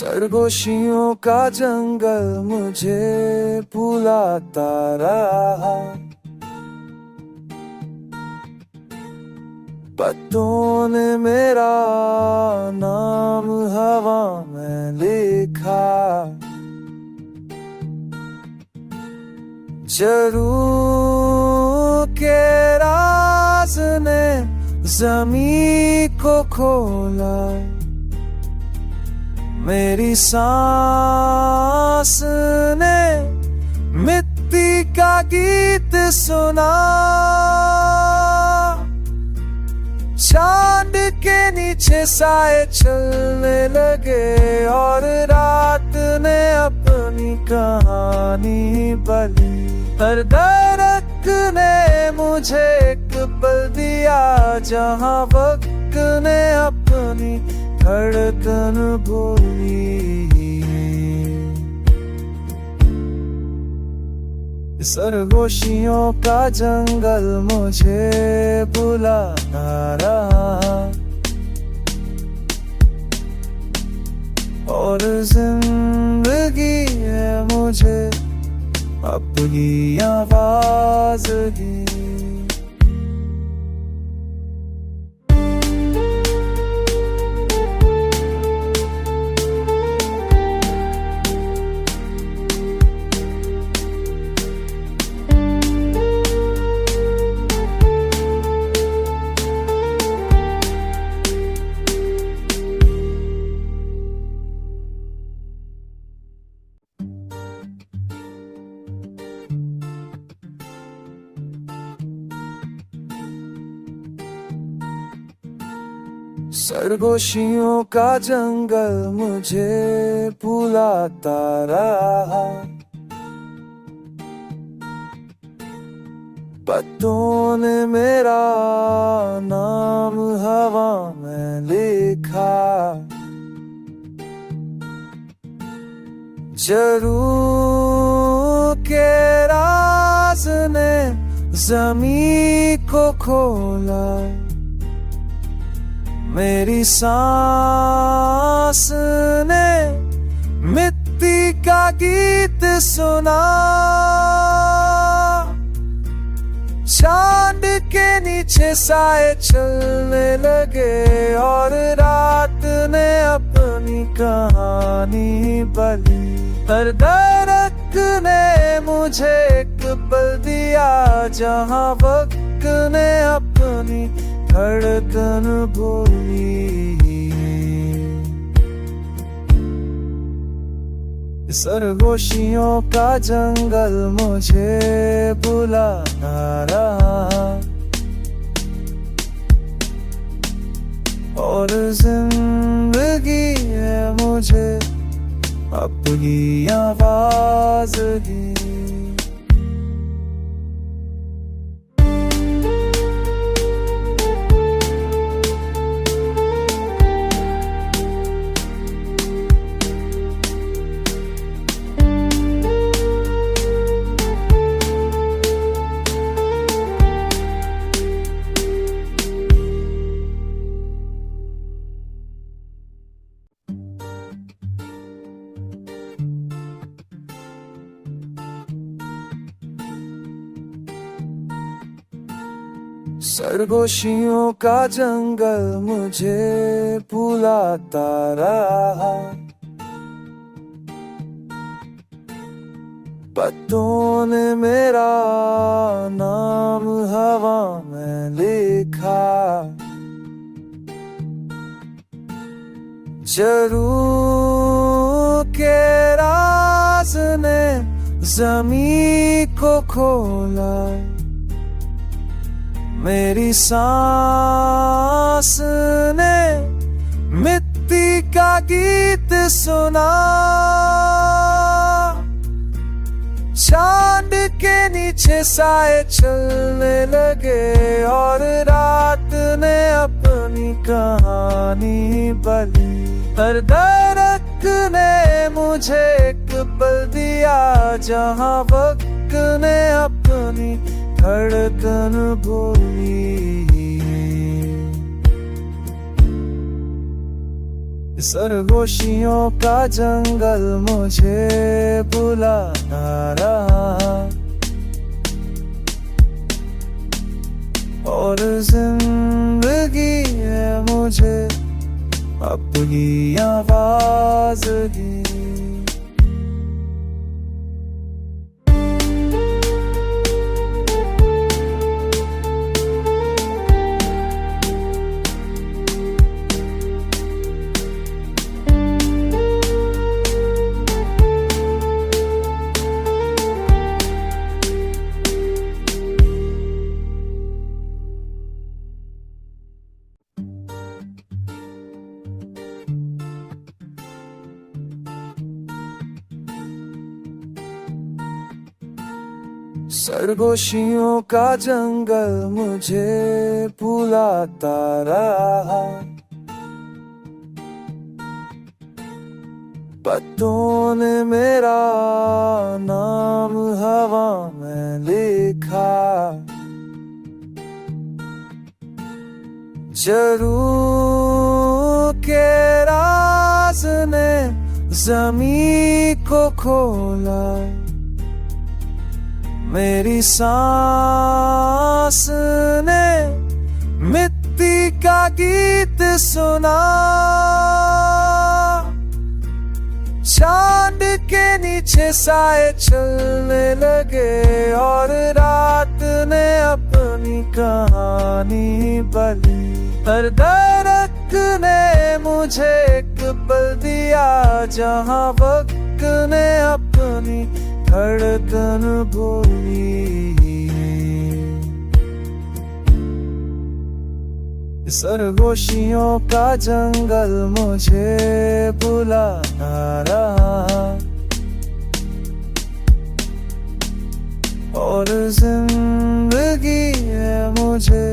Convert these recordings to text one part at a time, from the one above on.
सरगोशियों का जंगल मुझे बुलाता रहा, पत्तों ने मेरा नाम हवा में लिखा। जरूर के राज ने ज़मीं को खोला, मेरी सांस ने मिट्टी का गीत सुना। चांद के नीचे साए चलने लगे और रात ने अपनी कहानी बली। हर दरख्त ने मुझे एक पल दिया, जहां वक्त ने अपनी धड़कन बोली। सरगोशियों का जंगल मुझे बुलाता रहा, और जिंदगी है मुझे अपनी आवाज ही। सरगोशियों का जंगल मुझे बुलाता रहा, पत्तों ने मेरा नाम हवा में लिखा। जरूर के राज ने ज़मीं को खोला, मेरी सांस ने मिट्टी का गीत सुना। चांद के नीचे साए चलने लगे और रात ने अपनी कहानी बली। हर दरख्त ने मुझे एक पल दिया, जहां वक्त ने अपनी धड़कन बोली। सरगोशियों का जंगल मुझे बुलाता रहा, और जिंदगी है मुझे अपनी आवाज ही। सरगोशियों का जंगल मुझे बुलाता रहा, पत्तों ने मेरा नाम हवा में लिखा। जरूर के राज ने ज़मीं को खोला, मेरी सांस ने मिट्टी का गीत सुना। चांद के नीचे साए चलने लगे और रात ने अपनी कहानी बली। हर दरख्त ने मुझे एक पल दिया, जहां वक्त ने अपनी धड़कन बोली। सरगोशियों का जंगल मुझे बुलाता रहा, और जिंदगी है मुझे अपनी आवाज ही। सरगोशियों का जंगल मुझे बुलाता रहा, पत्तों ने मेरा नाम हवा में लिखा, जरूर के राज ने ज़मीं को खोला, मेरी सांस ने मिट्टी का गीत सुना, चांद के नीचे साए चलने लगे, और रात ने अपनी कहानी बली। हर दरख्त ने मुझे एक पल दिया, जहां वक्त ने अपनी धड़कन बोली। सरगोशियों का जंगल मुझे बुलाता रहा, और जिंदगी है मुझे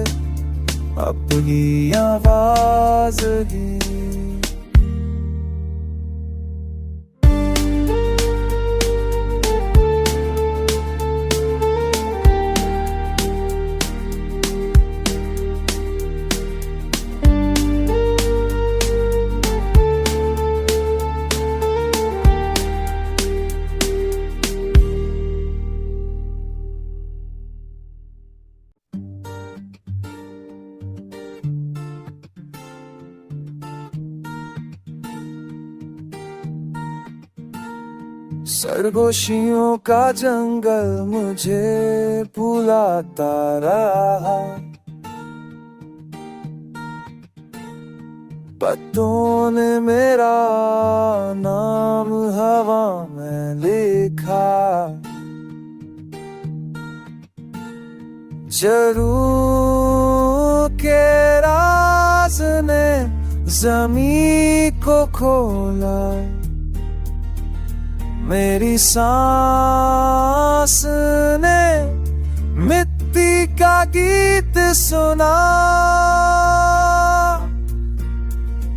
अपनी आवाज ही। सरगोशियों का जंगल मुझे बुलाता रहा, पत्तों ने मेरा नाम हवा में लिखा, जरूर के राज ने ज़मीं को खोला, मेरी सांस ने मिट्टी का गीत सुना,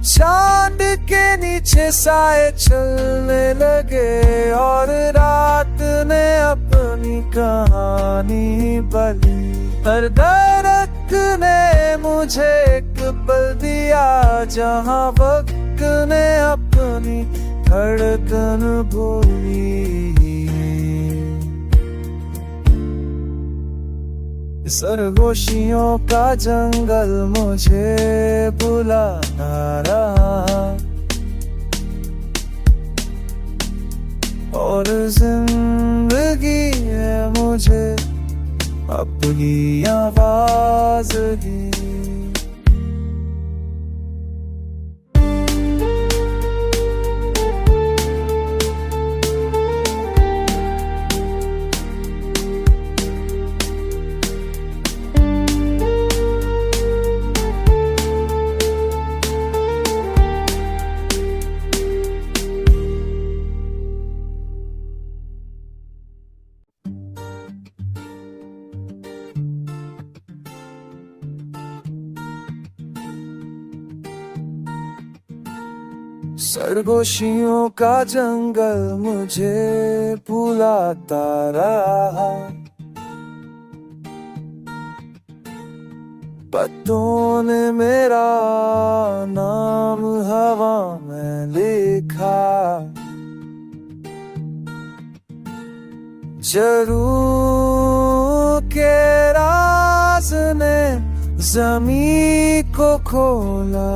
चांद के नीचे साए चलने लगे, और रात ने अपनी कहानी बली। हर दरख्त ने मुझे एक पल दिया, जहां वक्त ने अपनी धड़कन बोली। सरगोशियों का जंगल मुझे बुलाता रहा, और जिंदगी है मुझे अपनी आवाज ही। सरगोशियों का जंगल मुझे बुलाता रहा, पत्तों ने मेरा नाम हवा में लिखा, जरूर के राज ने ज़मीं को खोला,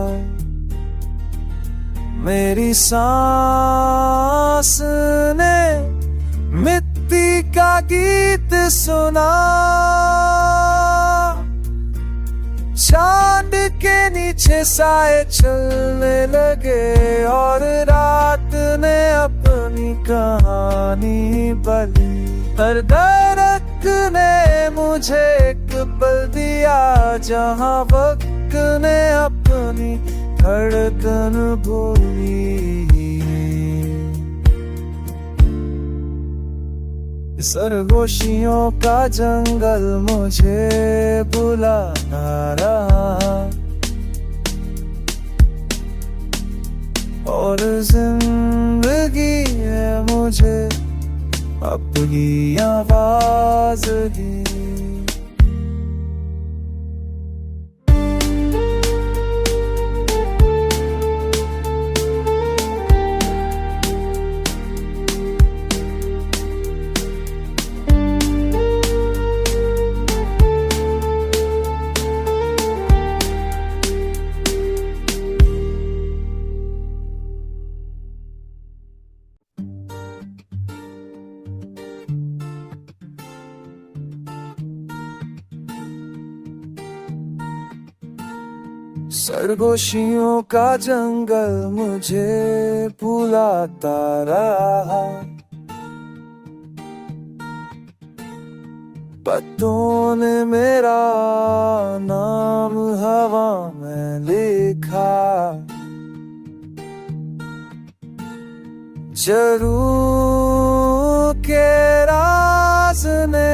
मेरी सांस ने मिट्टी का गीत सुना, चांद के नीचे साए चलने लगे और रात ने अपनी कहानी बली। हर दरख्त ने मुझे एक पल दिया जहां वक्त ने अपनी धड़कन बोली। सरगोशियों का जंगल मुझे बुलाता रहा और जिंदगी है मुझे अपनी आवाज ही। सरगोशियों का जंगल मुझे बुलाता रहा, पत्तों ने मेरा नाम हवा में लिखा, जरूर के राज ने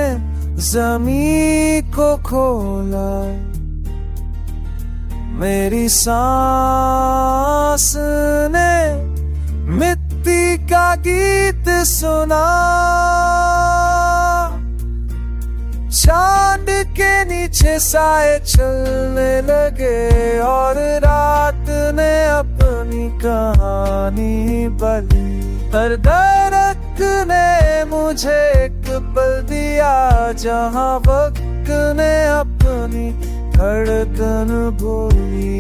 ज़मीं को खोला, मेरी सांस ने मिट्टी का गीत सुना, चांद के नीचे साए चलने लगे और रात ने अपनी कहानी बली। हर दरख्त ने मुझे एक पल दिया जहां वक्त ने अपनी धड़कन बोली।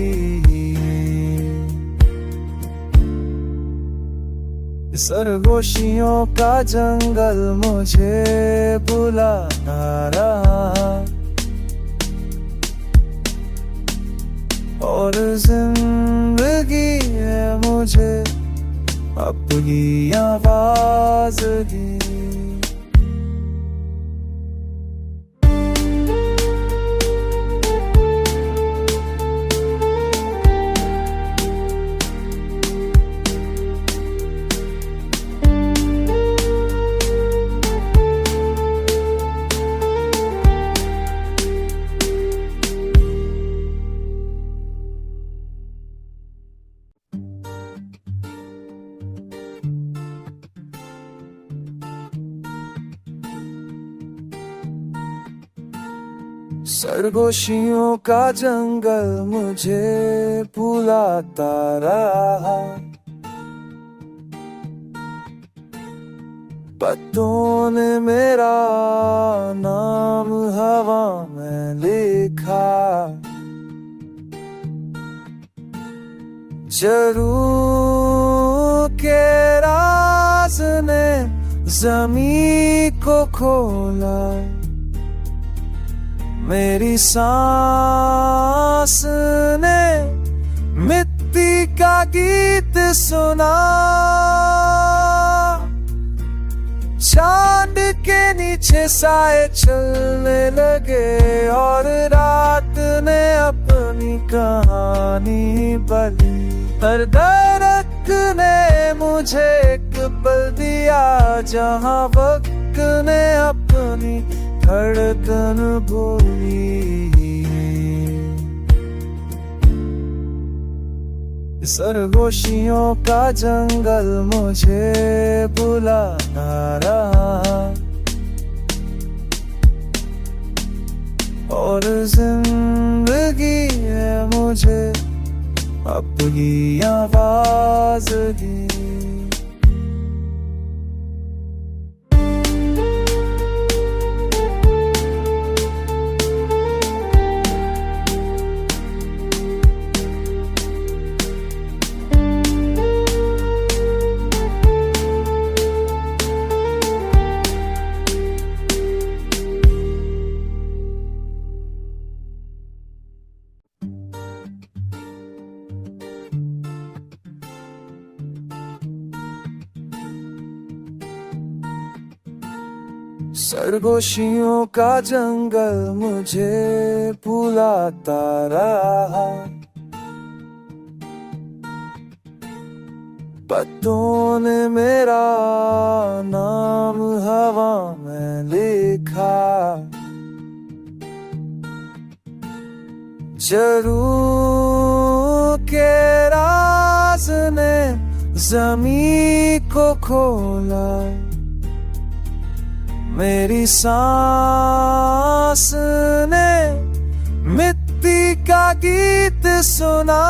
सरगोशियों का जंगल मुझे बुलाता रहा और जिंदगी है मुझे अपनी आवाज ही। सरगोशियों का जंगल मुझे बुलाता रहा, पत्तों ने मेरा नाम हवा में लिखा, जरूर के राज ने ज़मीं को खोला, मेरी सांस ने मिट्टी का गीत सुना, चांद के नीचे साए चलने लगे और रात ने अपनी कहानी बली। हर दरख्त ने मुझे एक पल दिया जहां वक्त ने अपनी धड़कन बोली। सरगोशियों का जंगल मुझे बुलाता रहा और जिंदगी मुझे अपनी आवाज ही। सरगोशियों का जंगल मुझे बुलाता रहा, पत्तों ने मेरा नाम हवा में लिखा। जरूर के राज ने ज़मीं को खोला, मेरी सांस ने मिट्टी का गीत सुना।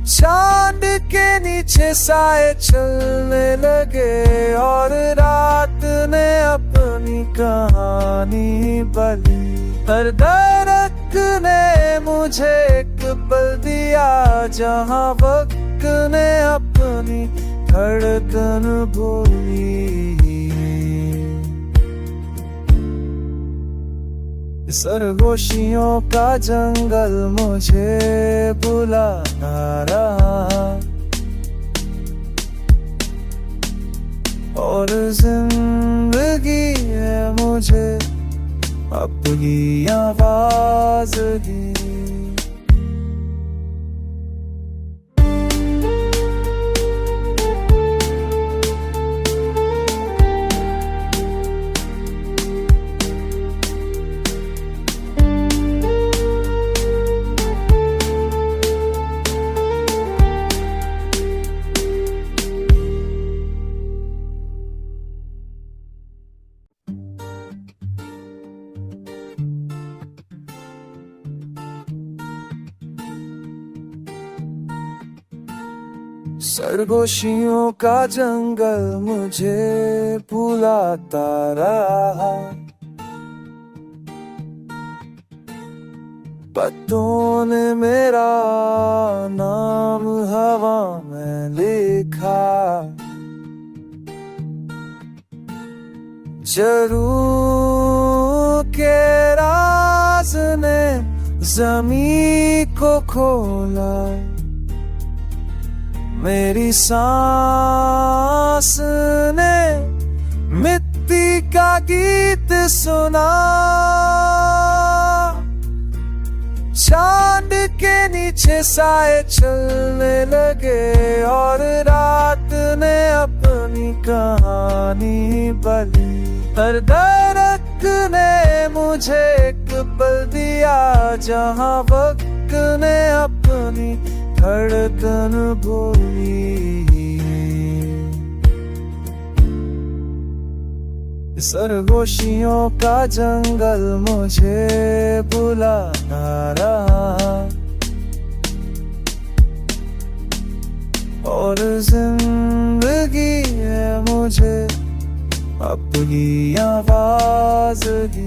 चांद के नीचे साए चलने लगे और रात ने अपनी कहानी बली। हर दरख्त ने मुझे एक पल दिया, जहां वक्त ने अपनी धड़कन बोली। सरगोशियों का जंगल मुझे बुलाता रहा, और जिंदगी है मुझे अपनी आवाज दी। सरगोशियों का जंगल मुझे बुलाता रहा, पत्तों ने मेरा नाम हवा में लिखा। जरूर के राज ने ज़मीं को खोला, मेरी सांस ने मिट्टी का गीत सुना। चांद के नीचे साए चलने लगे और रात ने अपनी कहानी बली। हर दरख्त ने मुझे एक पल दिया, जहां वक्त ने अपनी धड़कन बोली। सरगोशियों का जंगल मुझे बुलाता रहा, और जिंदगी है मुझे अपनी आवाज दी।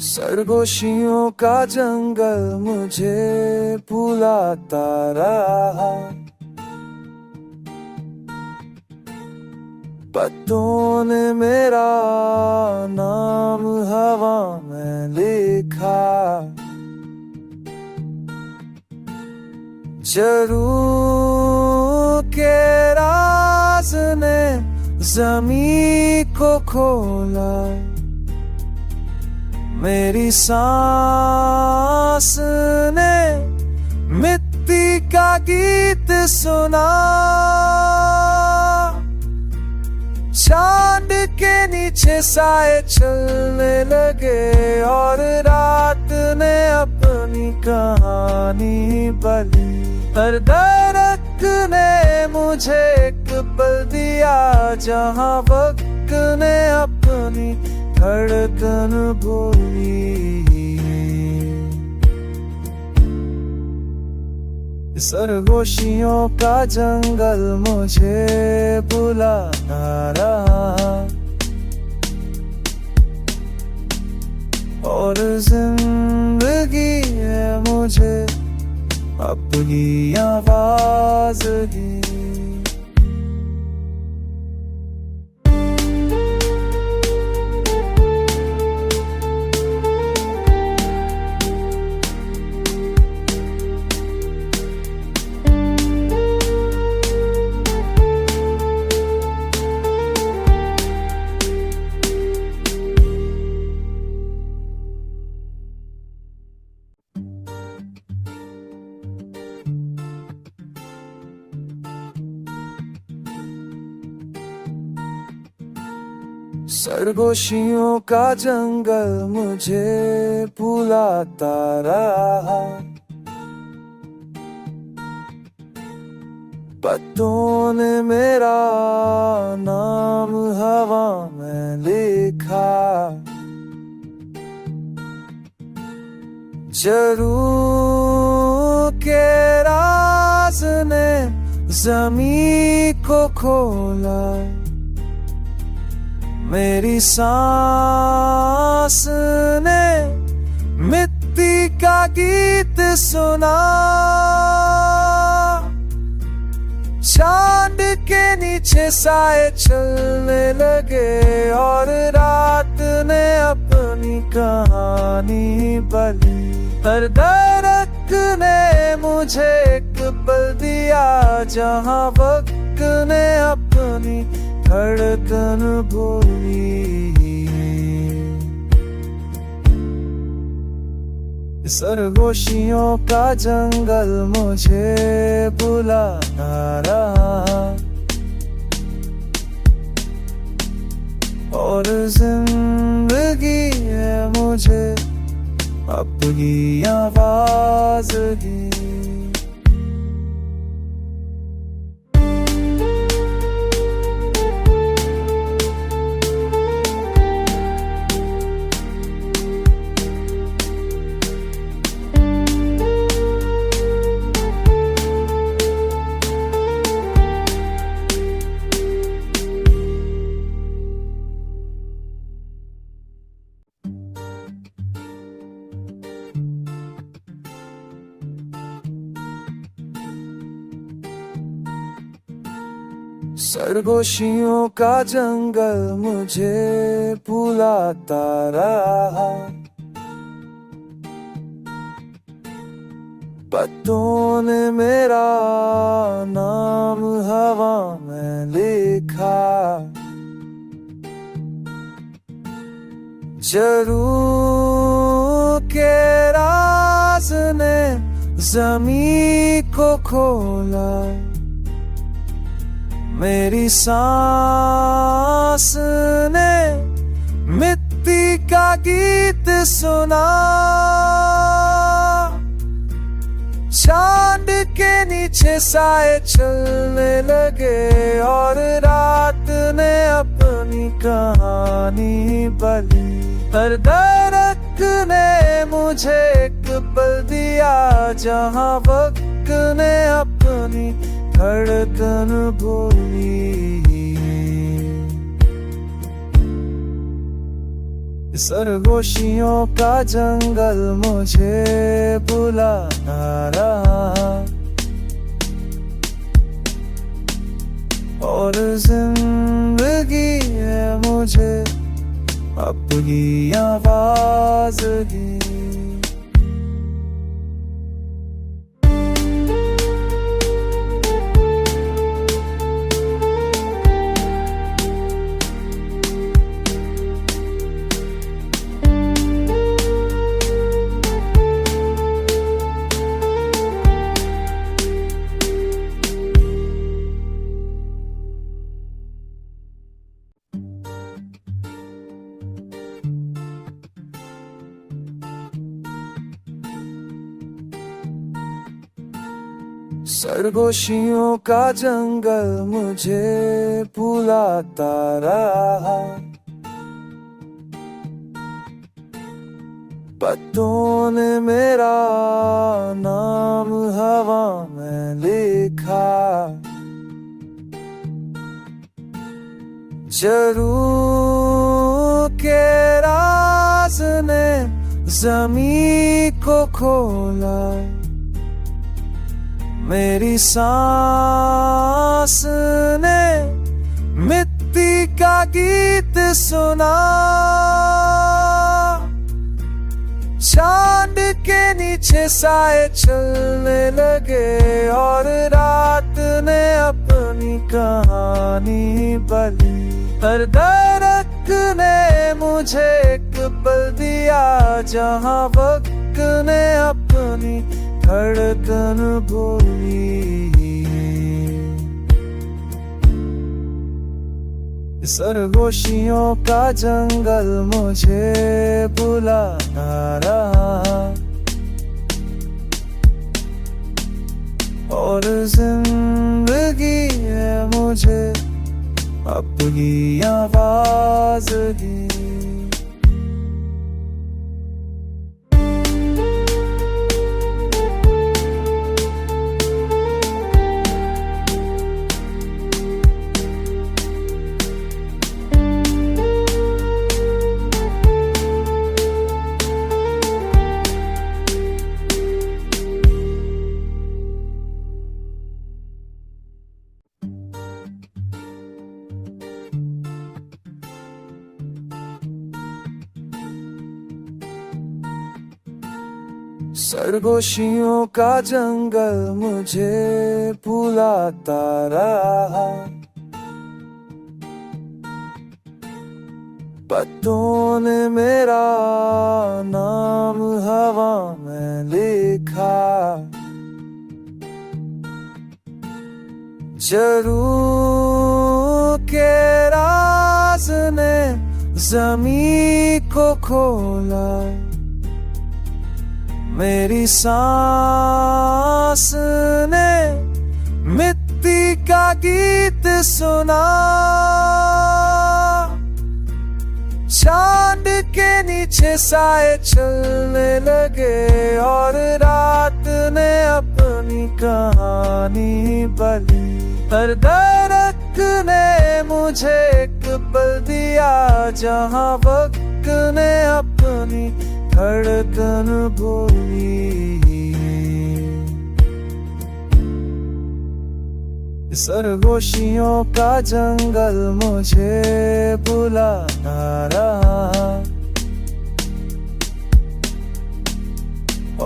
सरगोशियों का जंगल मुझे बुलाता रहा, पत्तों ने मेरा नाम हवा में लिखा। जरूर के राज ने जमी को खोला, मेरी सांस ने मिट्टी का गीत सुना। चांद के नीचे साए चलने लगे और रात ने अपनी कहानी बली। हर दरख्त ने मुझे एक पल दिया जहां वक्त ने अपनी धड़कन बोली। सरगोशियों का जंगल मुझे बुला रहा और जिंदगी है मुझे अपनी आवाज ही। सरगोशियों का जंगल मुझे बुलाता रहा, पत्तों ने मेरा नाम हवा में लिखा। जरूर के राज ने जमी को खोला, मेरी सांस ने मिट्टी का गीत सुना। चांद के नीचे साए चलने लगे और रात ने अपनी कहानी बली। हर दरख्त ने मुझे एक पल दिया जहां वक्त ने अपनी धड़कन बोली। सरगोशियों का जंगल मुझे बुला रहा और जिंदगी है मुझे अपनी आवाज ही। सरगोशियों का जंगल मुझे बुलाता रहा, पत्तों ने मेरा नाम हवा में लिखा। जरूर के राज ने जमी को खोला, मेरी सांस ने मिट्टी का गीत सुना। चांद के नीचे साए चलने लगे और रात ने अपनी कहानी बली। हर दरख्त ने मुझे एक पल दिया जहां वक्त ने अपनी धड़कन बोली। सरगोशियों का जंगल मुझे बुला रहा और जिंदगी है मुझे अपनी आवाज ही। सरगोशियों का जंगल मुझे बुलाता रहा, पत्तों ने मेरा नाम हवा में लिखा। जरूर के राज ने जमीन को खोला, मेरी सांस ने मिट्टी का गीत सुना। चांद के नीचे साए चलने लगे और रात ने अपनी कहानी बली। हर दरख्त ने मुझे एक पल दिया, जहां वक्त ने अपनी धड़कन बोली। सरगोशियों का जंगल मुझे बुलाता रहा, और जिंदगी है मुझे अपनी आवाज ही। सरगोशियों का जंगल मुझे बुलाता रहा, पत्तों ने मेरा नाम हवा में लिखा। जरूर के राज ने जमीन को खोला, मेरी सांस ने मिट्टी का गीत सुना। चांद के नीचे साए चलने लगे और रात ने अपनी कहानी बली। हर दरख्त ने मुझे एक पल दिया, जहां वक्त ने अपनी धड़कन बोली। सरगोशियों का जंगल मुझे बुलाता रहा,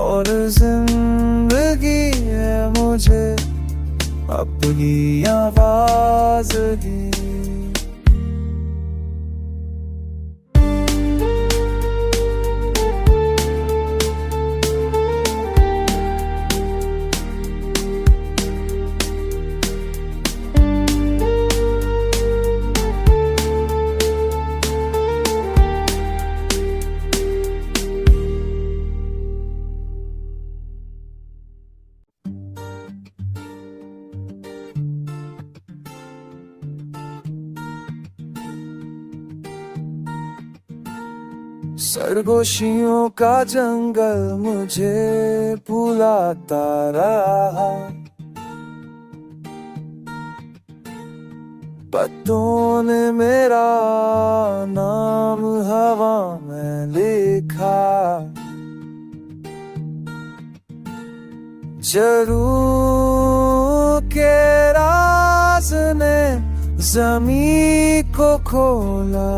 और जिंदगी है मुझे अपनी आवाज ही। सरगोशियों का जंगल मुझे बुलाता रहा, पत्तों ने मेरा नाम हवा में लिखा। जरूर के राज ने जमीन को खोला,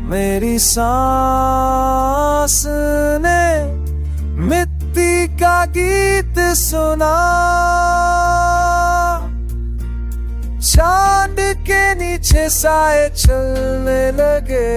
मेरी सांस ने मिट्टी का गीत सुना। चांद के नीचे साए चलने लगे